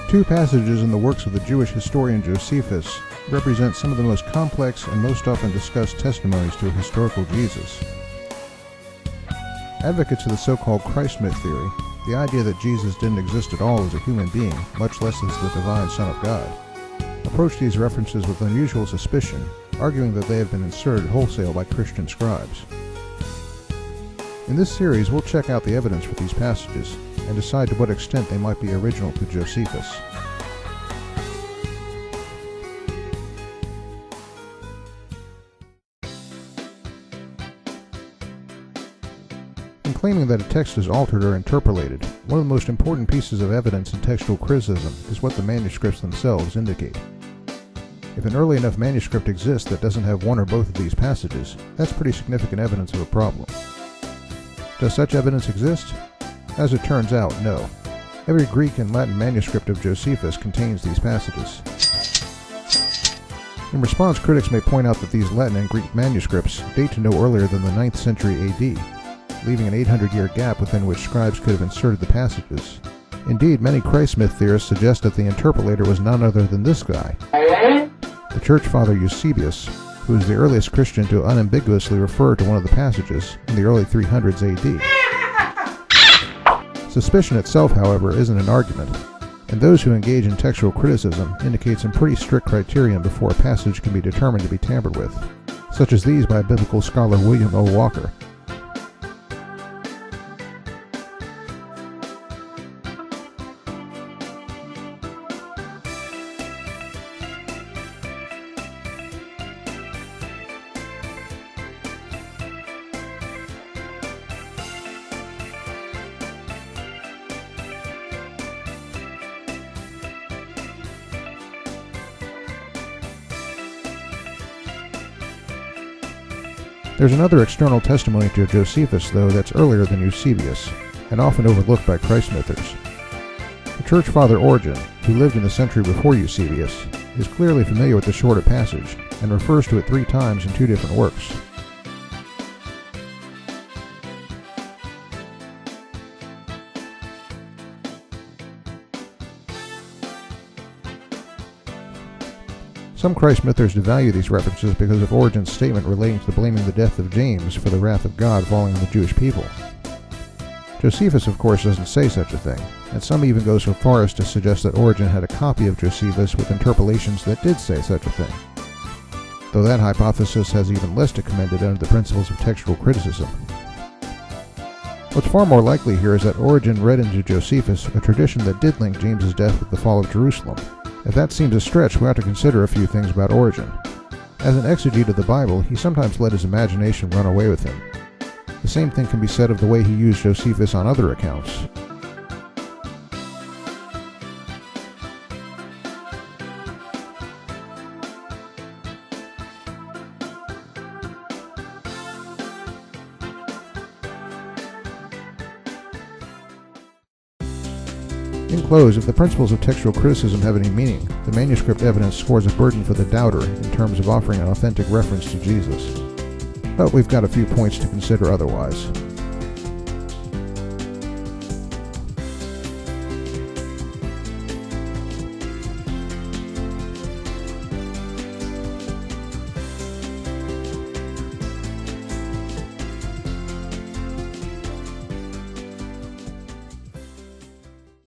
Two passages in the works of the Jewish historian Josephus represent some of the most complex and most often discussed testimonies to a historical Jesus. Advocates of the so-called Christ myth theory, the idea that Jesus didn't exist at all as a human being, much less as the divine Son of God, approach these references with unusual suspicion, arguing that they have been inserted wholesale by Christian scribes. In this series, we'll check out the evidence for these passages and decide to what extent they might be original to Josephus. In claiming that a text is altered or interpolated, one of the most important pieces of evidence in textual criticism is what the manuscripts themselves indicate. If an early enough manuscript exists that doesn't have one or both of these passages, that's pretty significant evidence of a problem. Does such evidence exist? As it turns out, no. Every Greek and Latin manuscript of Josephus contains these passages. In response, critics may point out that these Latin and Greek manuscripts date to no earlier than the 9th century AD, leaving an 800-year gap within which scribes could have inserted the passages. Indeed, many Christ myth theorists suggest that the interpolator was none other than this guy, the church father Eusebius, who was the earliest Christian to unambiguously refer to one of the passages in the early 300s AD. Suspicion itself, however, isn't an argument, and those who engage in textual criticism indicate some pretty strict criterion before a passage can be determined to be tampered with, such as these by biblical scholar William O. Walker. There's another external testimony to Josephus, though, that's earlier than Eusebius, and often overlooked by Christ mythers. The church father Origen, who lived in the century before Eusebius, is clearly familiar with the shorter passage, and refers to it 3 times in 2 different works. Some Christ mythers devalue these references because of Origen's statement relating to blaming the death of James for the wrath of God falling on the Jewish people. Josephus, of course, doesn't say such a thing, and some even go so far as to suggest that Origen had a copy of Josephus with interpolations that did say such a thing, though that hypothesis has even less to commend it under the principles of textual criticism. What's far more likely here is that Origen read into Josephus a tradition that did link James's death with the fall of Jerusalem. If that seems a stretch, we have to consider a few things about Origen. As an exegete of the Bible, he sometimes let his imagination run away with him. The same thing can be said of the way he used Josephus on other accounts. In close, if the principles of textual criticism have any meaning, the manuscript evidence scores a burden for the doubter in terms of offering an authentic reference to Jesus. But we've got a few points to consider otherwise.